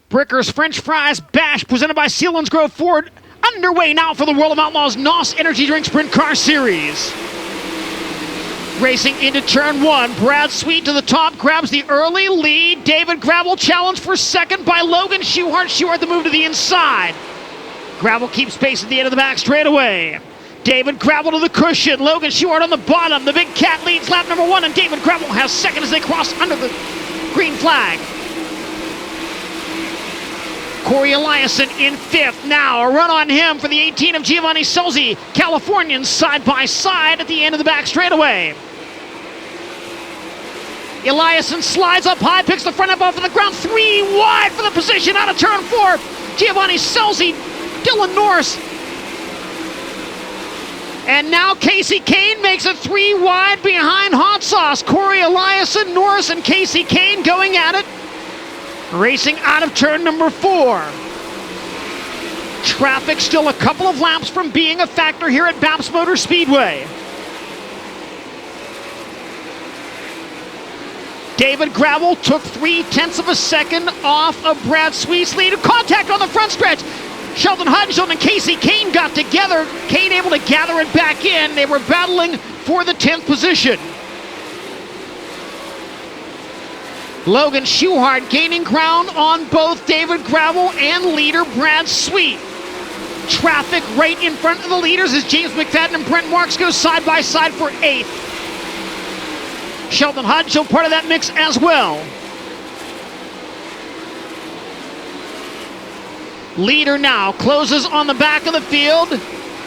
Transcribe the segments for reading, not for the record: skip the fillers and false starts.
Bricker's French Fries Bash, presented by Selinsgrove Ford, underway now for the World of Outlaws NOS Energy Drink Sprint Car Series. Racing into turn one, Brad Sweet to the top, grabs the early lead. David Gravel challenged for second by Logan Schuhart. Schuhart the move to the inside. Gravel keeps pace at the end of the back straightaway. David Gravel to the cushion, Logan Schuhart on the bottom. The Big Cat leads lap number one, and David Gravel has second as they cross under the green flag. Corey Eliason in fifth now. A run on him for the 18 of Giovanni Solzi. Californians side by side at the end of the back straightaway. Eliason slides up high, picks the front end off of the ground. 3 wide for the position out of turn 4. Giovanni Solzi, Dylan Norris. And now Casey Kane makes it 3 wide behind Hot Sauce. Corey Eliason, Norris, and Casey Kane going at it. Racing out of turn number 4. Traffic still a couple of laps from being a factor here at BAPS Motor Speedway. David Gravel took 0.3 of a second off of Brad Sweet's lead. Contact on the front stretch. Sheldon Hudson and Casey Kane got together. Kane able to gather it back in. They were battling for the 10th position. Logan Schuhart gaining ground on both David Gravel and leader Brad Sweet. Traffic right in front of the leaders as James McFadden and Brent Marks go side by side for 8th. Sheldon Hudson part of that mix as well. Leader now closes on the back of the field.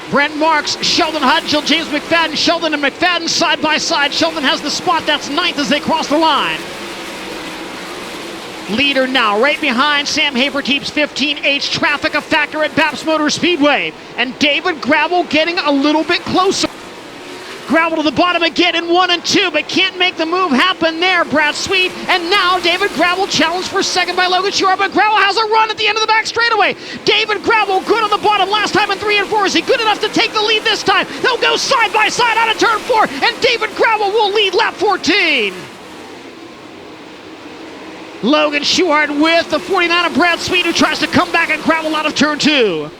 Brent Marks, Sheldon Hudson, James McFadden, Sheldon and McFadden side by side. Sheldon has the spot, that's 9th as they cross the line. Leader now, right behind Sam Haverteep's 15H. Traffic a factor at BAPS Motor Speedway. And David Gravel getting a little bit closer. Gravel to the bottom again in 1 and 2, but can't make the move happen there. Brad Sweet, and now David Gravel challenged for second by Logan Schuhart, but Gravel has a run at the end of the back straightaway. David Gravel good on the bottom last time in 3 and 4. Is he good enough to take the lead this time? They'll go side by side out of turn 4, and David Gravel will lead lap 14. Logan Schuhart with the 49 of Brad Sweet, who tries to come back and Gravel out of turn 2.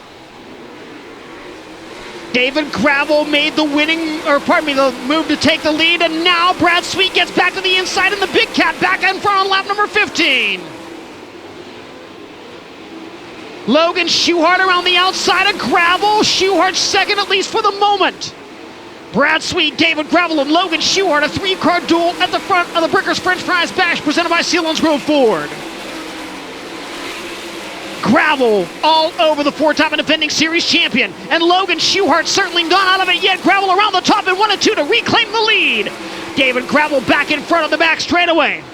David Gravel made the the move to take the lead, and now Brad Sweet gets back to the inside, and the Big Cat back in front on lap number 15. Logan Schuhart around the outside of Gravel. Schuhart second, at least for the moment. Brad Sweet, David Gravel, and Logan Schuhart, a 3-car duel at the front of the Bricker's French Fries Bash, presented by Selinsgrove Ford. Gravel all over the 4-time and defending series champion. And Logan Schuhart certainly not out of it yet. Gravel around the top in 1 and 2 to reclaim the lead. David Gravel back in front of the back straightaway.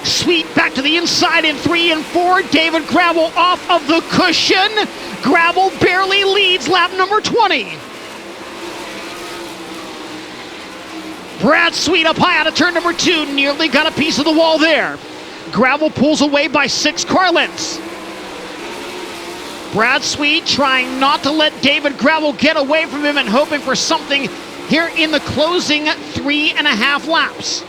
Sweet back to the inside in 3 and 4. David Gravel off of the cushion. Gravel barely leads lap number 20. Brad Sweet up high out of turn number 2. Nearly got a piece of the wall there. Gravel pulls away by 6 car lengths. Brad Sweet trying not to let David Gravel get away from him and hoping for something here in the closing 3.5 laps.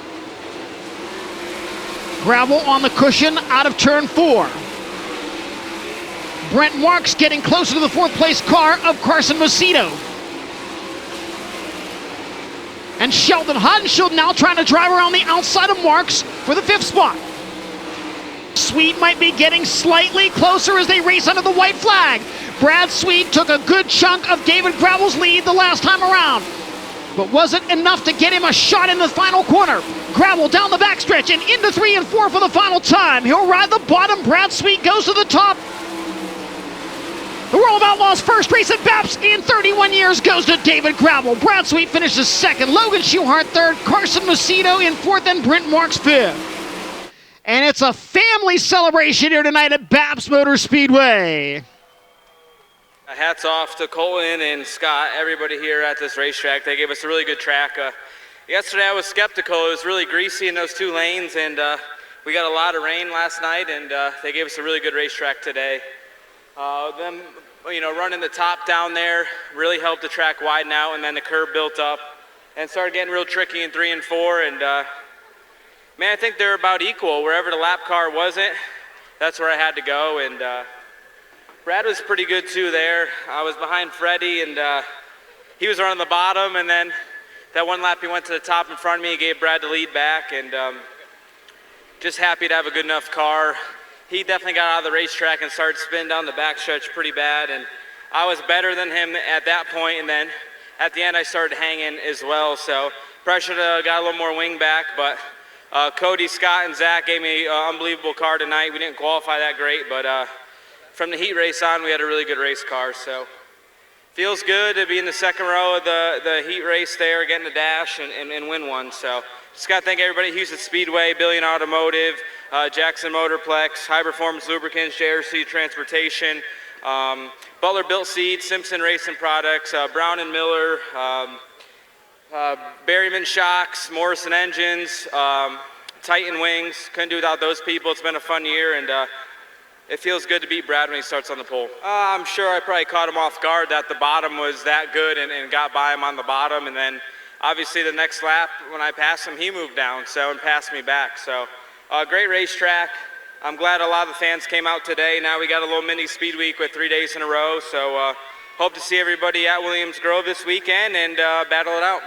Gravel on the cushion out of turn 4. Brent Marks getting closer to the 4th place car of Carson Macedo. And Sheldon Hudson now trying to drive around the outside of Marks for the 5th spot. Sweet might be getting slightly closer as they race under the white flag. Brad Sweet took a good chunk of David Gravel's lead the last time around, but wasn't enough to get him a shot in the final corner. Gravel down the backstretch and into 3 and 4 for the final time. He'll ride the bottom. Brad Sweet goes to the top. The World of Outlaws' first race at BAPS in 31 years goes to David Gravel. Brad Sweet finishes second. Logan Schuhart third. Carson Macedo in 4th and Brent Marks 5th. And it's a family celebration here tonight at BAPS Motor Speedway. Hats off to Colin and Scott, everybody here at this racetrack. They gave us a really good track. Yesterday I was skeptical. It was really greasy in those 2 lanes, and we got a lot of rain last night, and they gave us a really good racetrack today. Them, running the top down there really helped the track widen out, and then the curb built up and started getting real tricky in 3 and 4, and Man, I think they're about equal. Wherever the lap car wasn't, that's where I had to go. And Brad was pretty good too there. I was behind Freddie, and he was running the bottom, and then that one lap he went to the top in front of me. He gave Brad the lead back, and just happy to have a good enough car. He definitely got out of the racetrack and started spinning down the backstretch pretty bad, and I was better than him at that point, and then at the end I started hanging as well, so probably should have got a little more wing back, but Cody, Scott, and Zach gave me an unbelievable car tonight. We didn't qualify that great, but from the heat race on, we had a really good race car, so feels good to be in the second row of the heat race there, getting the dash and win one. So just got to thank everybody at Houston Speedway, Billion Automotive, Jackson Motorplex, High Performance Lubricants, JRC Transportation, Butler Built Seeds, Simpson Racing Products, Brown and Miller, Berryman Shocks, Morrison Engines, Titan Wings. Couldn't do without those people. It's been a fun year, and it feels good to beat Brad when he starts on the pole. I'm sure I probably caught him off guard that the bottom was that good and got by him on the bottom. And then obviously the next lap when I passed him, he moved down and passed me back. So great racetrack. I'm glad a lot of the fans came out today. Now we got a little mini speed week with 3 days in a row. So hope to see everybody at Williams Grove this weekend and battle it out.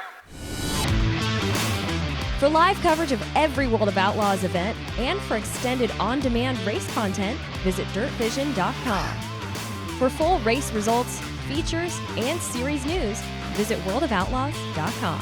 For live coverage of every World of Outlaws event and for extended on-demand race content, visit dirtvision.com. For full race results, features, and series news, visit worldofoutlaws.com.